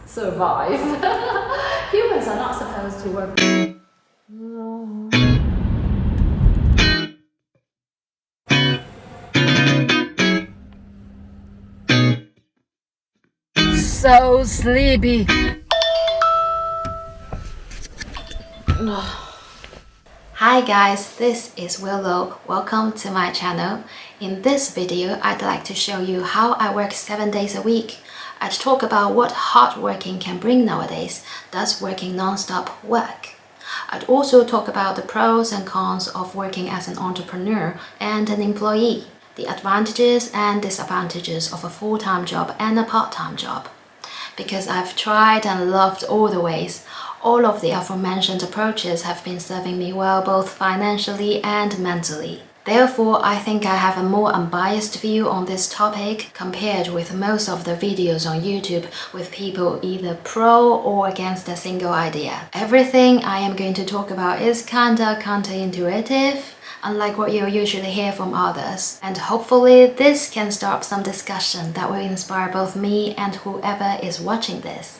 survive. Humans are not supposed to work. So sleepy. Hi guys, this is Willow. Welcome to my channel. In this video, I'd like to show you how I work 7 days a week. I'd talk about what hard working can bring nowadays. Does working non-stop work? I'd also talk about the pros and cons of working as an entrepreneur and an employee, the advantages and disadvantages of a full-time job and a part-time job. Because I've tried and loved all the ways, all of the aforementioned approaches have been serving me well both financially and mentally. Therefore, I think I have a more unbiased view on this topic compared with most of the videos on YouTube with people either pro or against a single idea. Everything I am going to talk about is kinda counterintuitive, unlike what you'll usually hear from others. And hopefully this can start some discussion that will inspire both me and whoever is watching this.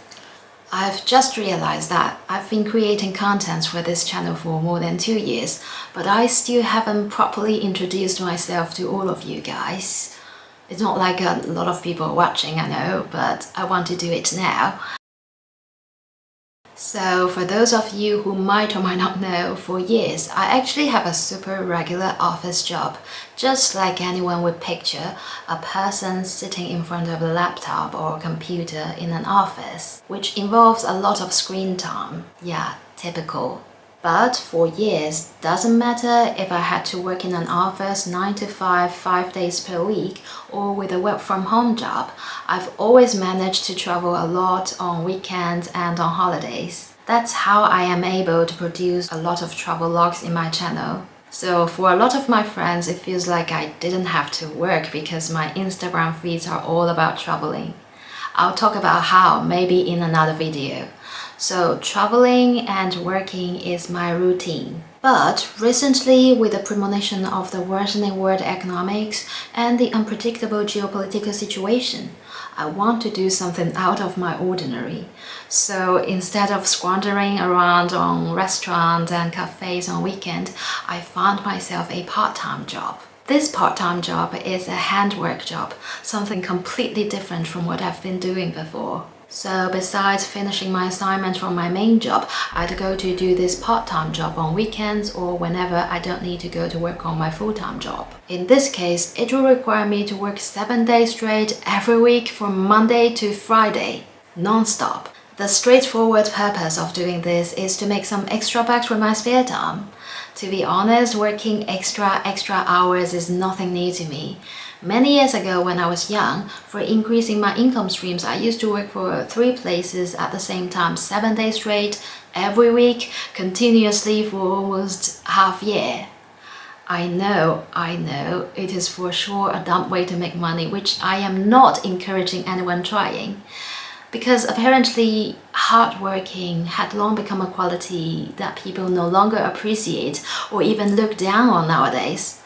I've just realized that I've been creating content for this channel for more than 2 years, but I still haven't properly introduced myself to all of you guys. It's not like a lot of people watching, I know, but I want to do it now. So for those of you who might or might not know, for years I actually have a super regular office job, just like anyone would picture a person sitting in front of a laptop or computer in an office, which involves a lot of screen time. Yeah, typical. But for years, doesn't matter if I had to work in an office 9 to 5, 5 days per week, or with a work from home job, I've always managed to travel a lot on weekends and on holidays. That's how I am able to produce a lot of travel logs in my channel. So for a lot of my friends, it feels like I didn't have to work because my Instagram feeds are all about traveling. I'll talk about how maybe in another video. So traveling and working is my routine. But recently, with the premonition of the worsening world economics and the unpredictable geopolitical situation, I want to do something out of my ordinary. So instead of squandering around on restaurants and cafes on weekend, I found myself a part-time job. This part-time job is a handwork job, something completely different from what I've been doing before. So besides finishing my assignment from my main job, I'd go to do this part-time job on weekends or whenever I don't need to go to work on my full-time job. In this case, it will require me to work 7 days straight every week from Monday to Friday, non-stop. The straightforward purpose of doing this is to make some extra bucks for my spare time. To be honest, working extra hours is nothing new to me. Many years ago when I was young, for increasing my income streams, I used to work for 3 places at the same time, 7 days straight, every week, continuously for almost half a year. I know, it is for sure a dumb way to make money, which I am not encouraging anyone trying. Because apparently hard working had long become a quality that people no longer appreciate or even look down on nowadays.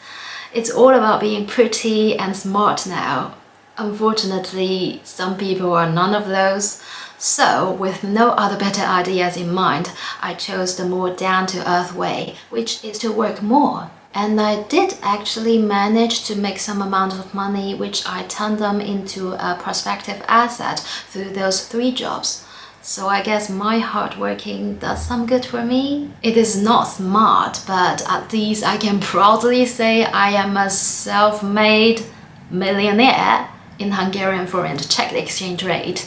It's all about being pretty and smart now. Unfortunately, some people are none of those. So, with no other better ideas in mind, I chose the more down-to-earth way, which is to work more. And I did actually manage to make some amount of money, which I turned them into a prospective asset through those 3 jobs. So I guess my hard working does some good for me. It is not smart, but at least I can proudly say I am a self-made millionaire in Hungarian forint, check the exchange rate.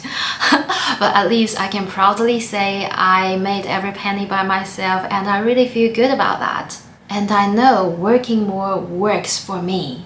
But at least I can proudly say I made every penny by myself and I really feel good about that. And I know working more works for me.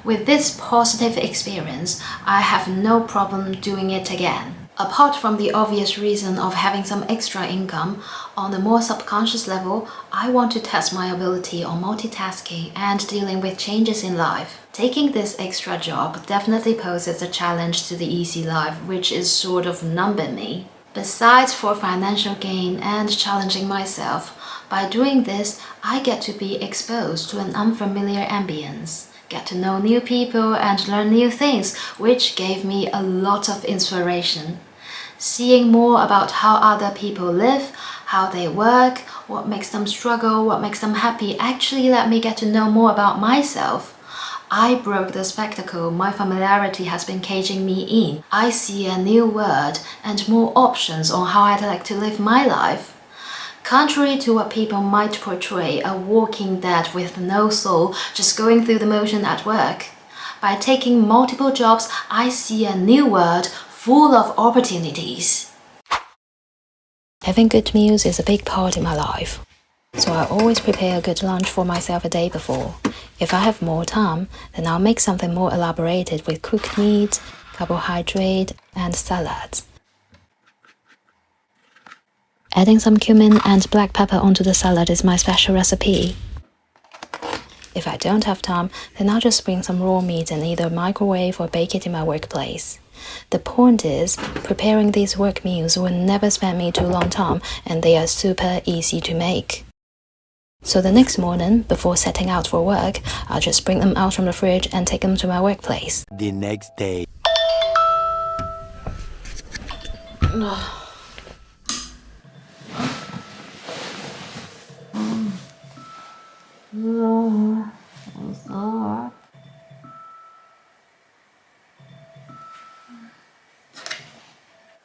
With this positive experience, I have no problem doing it again. Apart from the obvious reason of having some extra income, on a more subconscious level, I want to test my ability on multitasking and dealing with changes in life. Taking this extra job definitely poses a challenge to the easy life, which is sort of numbing me. Besides for financial gain and challenging myself, by doing this, I get to be exposed to an unfamiliar ambience, get to know new people and learn new things, which gave me a lot of inspiration. Seeing more about how other people live, how they work, what makes them struggle, what makes them happy actually let me get to know more about myself. I broke the spectacle my familiarity has been caging me in. I see a new world and more options on how I'd like to live my life. Contrary to what people might portray, a walking dead with no soul just going through the motion at work. By taking multiple jobs, I see a new world full of opportunities. Having good meals is a big part in my life, so I always prepare a good lunch for myself a day before. If I have more time, then I'll make something more elaborated with cooked meat, carbohydrate, and salads. Adding some cumin and black pepper onto the salad is my special recipe. If I don't have time, then I'll just bring some raw meat and either microwave or bake it in my workplace. The point is, preparing these work meals will never spend me too long time, and they are super easy to make. So the next morning, before setting out for work, I'll just bring them out from the fridge and take them to my workplace. The next day.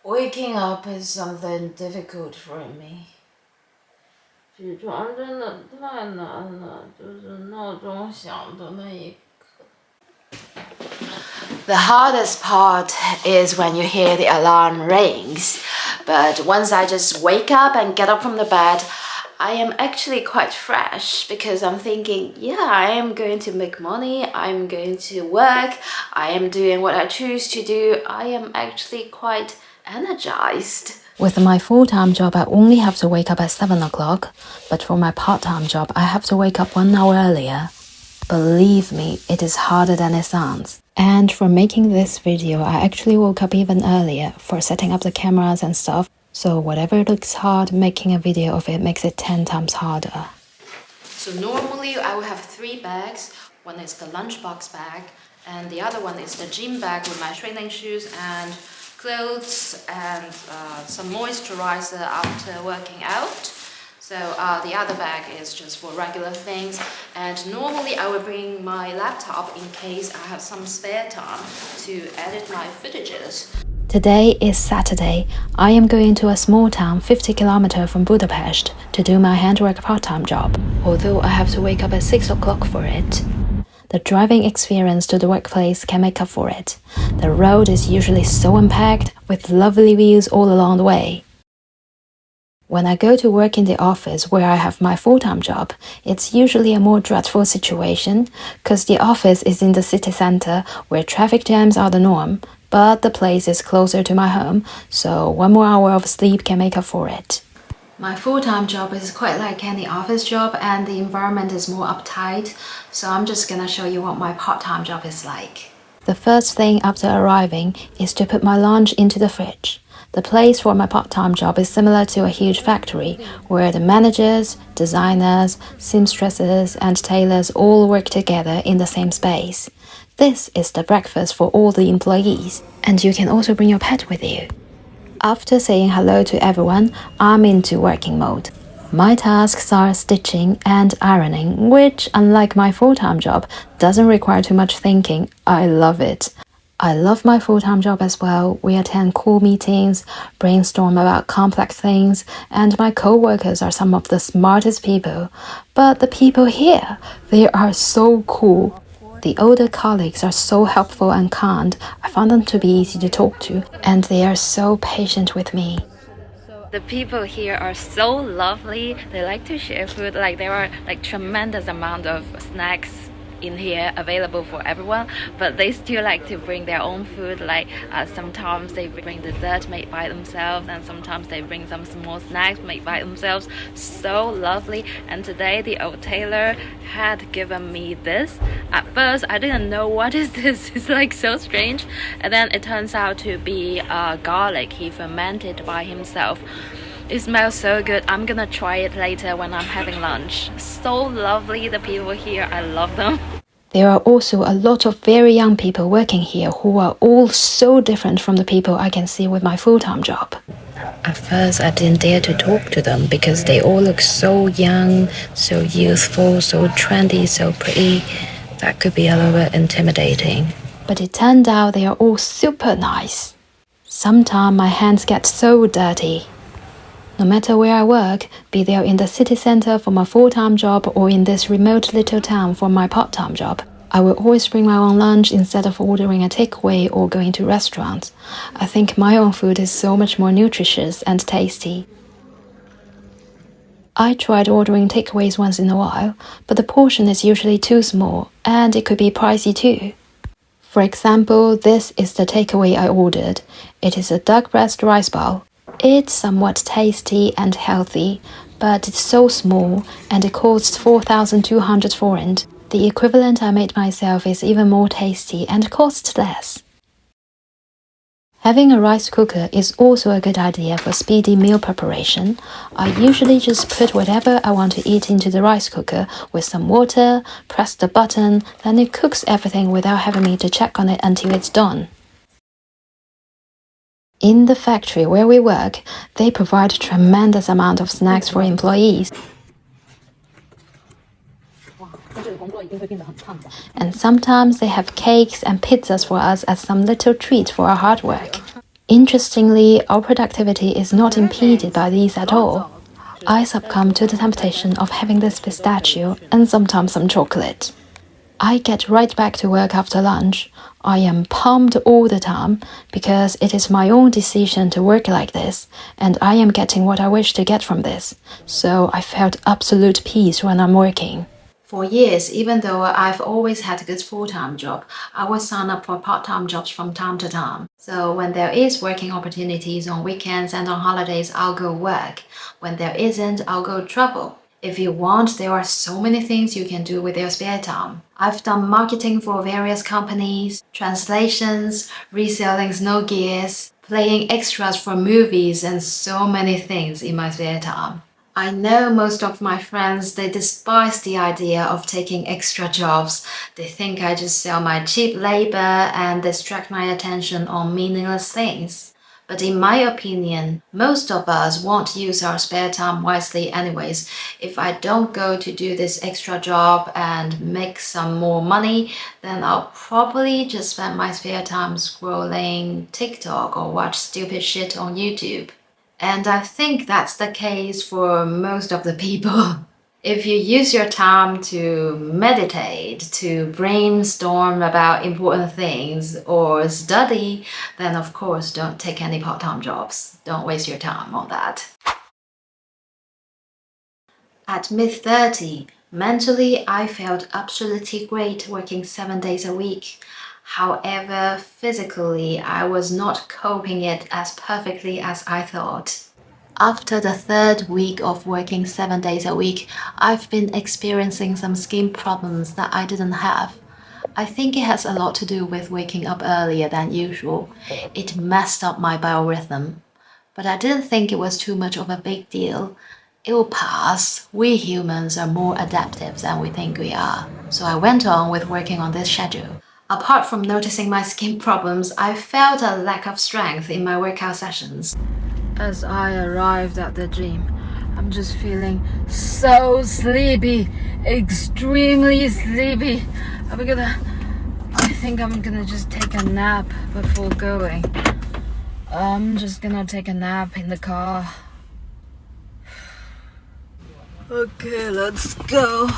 Waking up is something difficult for me. 起床真的太难了，就是闹钟响的那一刻。The hardest part is when you hear the alarm rings, but once I just wake up and get up from the bed, I am actually quite fresh because I'm thinking, yeah, I am going to make money, I'm going to work, I am doing what I choose to do. I am actually quite energized. With my full-time job, I only have to wake up at 7 o'clock, but for my part-time job, I have to wake up 1 hour earlier. Believe me, it is harder than it sounds. And for making this video, I actually woke up even earlier for setting up the cameras and stuff, so whatever looks hard, making a video of it makes it 10 times harder. So normally I will have 3 bags. One is the lunchbox bag, and the other one is the gym bag with my training shoes and clothes and some moisturizer after working out. So the other bag is just for regular things, and normally I will bring my laptop in case I have some spare time to edit my footages. Today is Saturday. I am going to a small town 50 km from Budapest to do my handwork part-time job, although I have to wake up at 6 o'clock for it. The driving experience to the workplace can make up for it. The road is usually so unpacked with lovely views all along the way. When I go to work in the office where I have my full-time job, it's usually a more dreadful situation because the office is in the city center where traffic jams are the norm, but the place is closer to my home, so 1 more hour of sleep can make up for it. My full-time job is quite like any office job and the environment is more uptight, so I'm just gonna show you what my part-time job is like. The first thing after arriving is to put my lunch into the fridge. The place for my part-time job is similar to a huge factory where the managers, designers, seamstresses and tailors all work together in the same space. This is the breakfast for all the employees, and you can also bring your pet with you. After saying hello to everyone, I'm into working mode. My tasks are stitching and ironing, which, unlike my full-time job, doesn't require too much thinking. I love it. I love my full-time job as well. We attend cool meetings, brainstorm about complex things, and my co-workers are some of the smartest people. But the people here, they are so cool. The older colleagues are so helpful and kind. I found them to be easy to talk to, and they are so patient with me. The people here are so lovely. They like to share food. Like there are like tremendous amount of snacks in here available for everyone, but they still like to bring their own food. Like sometimes they bring dessert made by themselves, and sometimes they bring some small snacks made by themselves. So lovely. And today the old tailor had given me this. At first I didn't know what is this. It's like so strange, and then it turns out to be garlic he fermented by himself. It smells so good. I'm gonna try it later when I'm having lunch. So lovely, the people here, I love them. There are also a lot of very young people working here who are all so different from the people I can see with my full-time job. At first, I didn't dare to talk to them because they all look so young, so youthful, so trendy, so pretty. That could be a little bit intimidating. But it turned out they are all super nice. Sometimes my hands get so dirty. No matter where I work, be they in the city center for my full-time job or in this remote little town for my part-time job, I will always bring my own lunch instead of ordering a takeaway or going to restaurants. I think my own food is so much more nutritious and tasty. I tried ordering takeaways once in a while, but the portion is usually too small and it could be pricey too. For example, this is the takeaway I ordered. It is a duck breast rice bowl. It's somewhat tasty and healthy, but it's so small and it costs 4,200 forint. The equivalent I made myself is even more tasty and costs less. Having a rice cooker is also a good idea for speedy meal preparation. I usually just put whatever I want to eat into the rice cooker with some water, press the button, then it cooks everything without having me to check on it until it's done. In the factory where we work, they provide a tremendous amount of snacks for employees. And sometimes they have cakes and pizzas for us as some little treat for our hard work. Interestingly, our productivity is not impeded by these at all. I succumb to the temptation of having this pistachio and sometimes some chocolate. I get right back to work after lunch. I am pumped all the time because it is my own decision to work like this, and I am getting what I wish to get from this. So I felt absolute peace when I'm working. For years, even though I've always had a good full-time job, I would sign up for part-time jobs from time to time. So when there is working opportunities on weekends and on holidays, I'll go work. When there isn't, I'll go travel. If you want, there are so many things you can do with your spare time. I've done marketing for various companies, translations, reselling snow gears, playing extras for movies, and so many things in my spare time. I know most of my friends, they despise the idea of taking extra jobs. They think I just sell my cheap labor and distract my attention on meaningless things. But in my opinion, most of us won't use our spare time wisely anyways. If I don't go to do this extra job and make some more money, then I'll probably just spend my spare time scrolling TikTok or watch stupid shit on YouTube. And I think that's the case for most of the people. If you use your time to meditate, to brainstorm about important things, or study, then of course don't take any part-time jobs. Don't waste your time on that. At mid-30, mentally I felt absolutely great working 7 days a week. However, physically I was not coping it as perfectly as I thought. After the third week of working 7 days a week, I've been experiencing some skin problems that I didn't have. I think it has a lot to do with waking up earlier than usual. It messed up my biorhythm. But I didn't think it was too much of a big deal. It will pass. We humans are more adaptive than we think we are. So I went on with working on this schedule. Apart from noticing my skin problems, I felt a lack of strength in my workout sessions. As I arrived at the gym, I'm just feeling so sleepy, extremely sleepy. I think I'm gonna just take a nap before going. I'm just gonna take a nap in the car. Okay, let's go.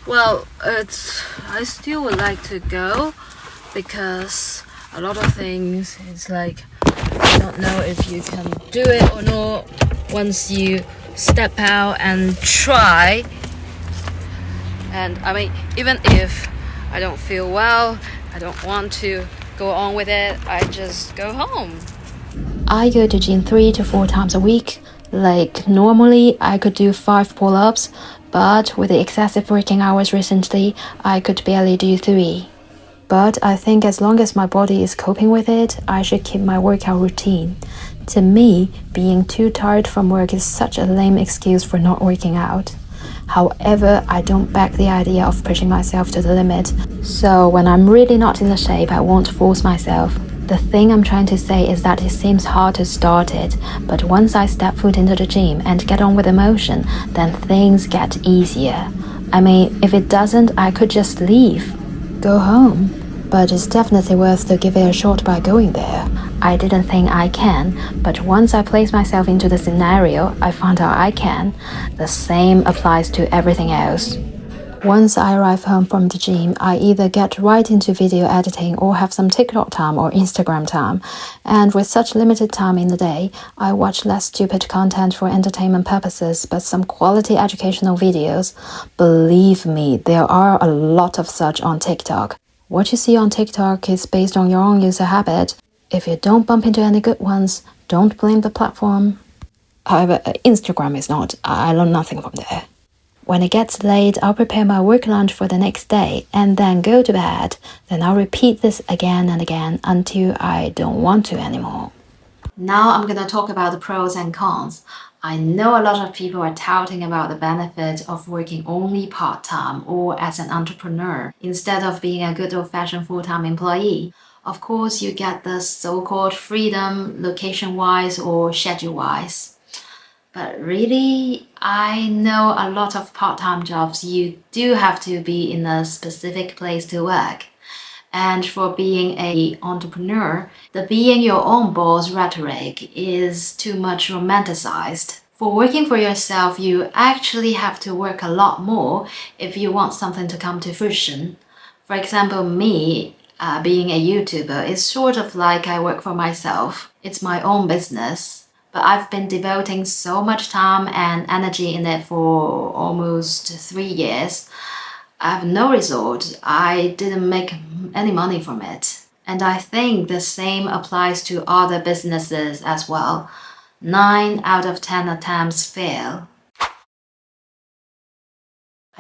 Well, I still would like to go because a lot of things, it's like I don't know if you can do it or not once you step out and try. And I mean, even if I don't feel well, I don't want to go on with it, I just go home. I go to gym 3 to 4 times a week. Like normally I could do 5 pull-ups, but with the excessive working hours recently, I could barely do 3. But I think as long as my body is coping with it, I should keep my workout routine. To me, being too tired from work is such a lame excuse for not working out. However, I don't back the idea of pushing myself to the limit. So when I'm really not in the shape, I won't force myself. The thing I'm trying to say is that it seems hard to start it, but once I step foot into the gym and get on with the motion, then things get easier. I mean, if it doesn't, I could just leave, go home. But it's definitely worth to give it a shot by going there. I didn't think I can, but once I placed myself into the scenario, I found out I can. The same applies to everything else. Once I arrive home from the gym, I either get right into video editing or have some TikTok time or Instagram time. And with such limited time in the day, I watch less stupid content for entertainment purposes, but some quality educational videos. Believe me, there are a lot of such on TikTok. What you see on TikTok is based on your own user habit. If you don't bump into any good ones, don't blame the platform. However, Instagram is not. I learn nothing from there. When it gets late, I'll prepare my work lunch for the next day and then go to bed. Then I'll repeat this again and again until I don't want to anymore. Now I'm going to talk about the pros and cons. I know a lot of people are touting about the benefit of working only part-time or as an entrepreneur instead of being a good old-fashioned full-time employee. Of course, you get the so-called freedom location-wise or schedule-wise. But really, I know a lot of part-time jobs you do have to be in a specific place to work. And for being an entrepreneur, the being your own boss rhetoric is too much romanticized. For working for yourself, you actually have to work a lot more if you want something to come to fruition. For example, me, being a YouTuber, is sort of like I work for myself. It's my own business. But I've been devoting so much time and energy in it for almost 3 years. I have no result. I didn't make any money from it. And I think the same applies to other businesses as well. 9 out of 10 attempts fail.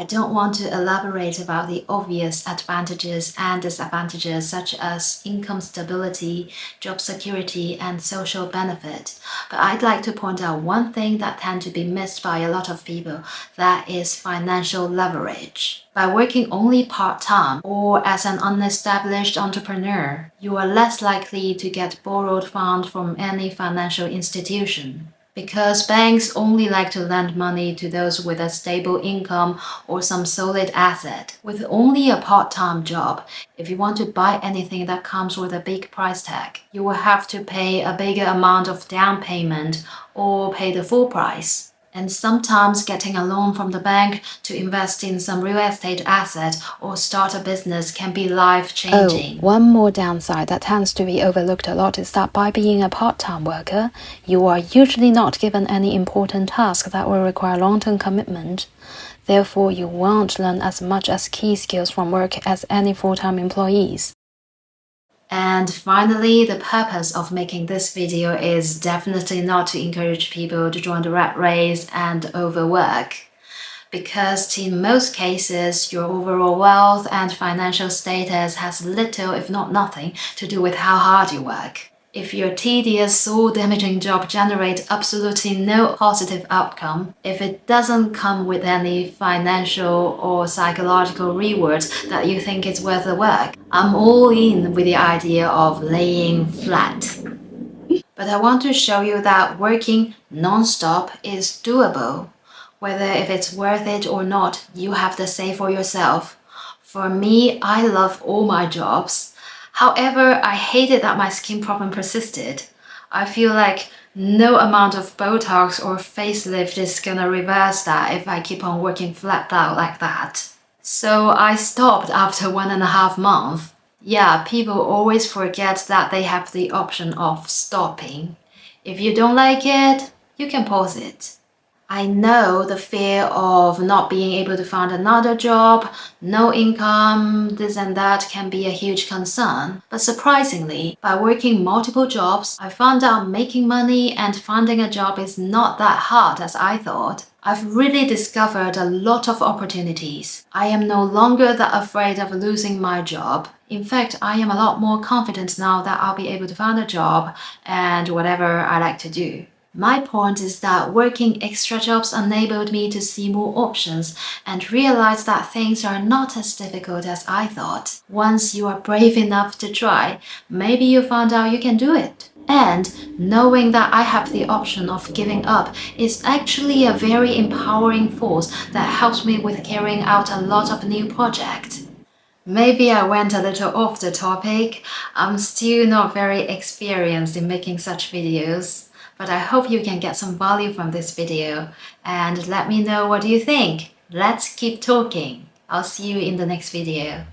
I don't want to elaborate about the obvious advantages and disadvantages such as income stability, job security, and social benefit, but I'd like to point out one thing that tends to be missed by a lot of people, that is financial leverage. By working only part-time or as an unestablished entrepreneur, you are less likely to get borrowed funds from any financial institution. Because banks only like to lend money to those with a stable income or some solid asset. With only a part-time job, if you want to buy anything that comes with a big price tag, you will have to pay a bigger amount of down payment or pay the full price. And sometimes getting a loan from the bank to invest in some real estate asset or start a business can be life-changing. Oh, one more downside that tends to be overlooked a lot is that by being a part-time worker, you are usually not given any important task that will require long-term commitment. Therefore, you won't learn as much as key skills from work as any full-time employees. And finally, the purpose of making this video is definitely not to encourage people to join the rat race and overwork. Because in most cases, your overall wealth and financial status has little, if not nothing, to do with how hard you work. If your tedious, soul-damaging job generates absolutely no positive outcome, if it doesn't come with any financial or psychological rewards that you think is worth the work, I'm all in with the idea of laying flat. But I want to show you that working non-stop is doable. Whether if it's worth it or not, you have to say for yourself. For me, I love all my jobs. However, I hated that my skin problem persisted. I feel like no amount of Botox or facelift is gonna reverse that if I keep on working flat out like that. So I stopped after 1.5 months. Yeah, people always forget that they have the option of stopping. If you don't like it, you can pause it. I know the fear of not being able to find another job, no income, this and that can be a huge concern. But surprisingly, by working multiple jobs, I found out making money and finding a job is not that hard as I thought. I've really discovered a lot of opportunities. I am no longer that afraid of losing my job. In fact, I am a lot more confident now that I'll be able to find a job and whatever I like to do. My point is that working extra jobs enabled me to see more options and realize that things are not as difficult as I thought. Once you are brave enough to try, maybe you found out you can do it. And knowing that I have the option of giving up is actually a very empowering force that helps me with carrying out a lot of new projects. Maybe I went a little off the topic. I'm still not very experienced in making such videos, but I hope you can get some value from this video and let me know what you think. Let's keep talking. I'll see you in the next video.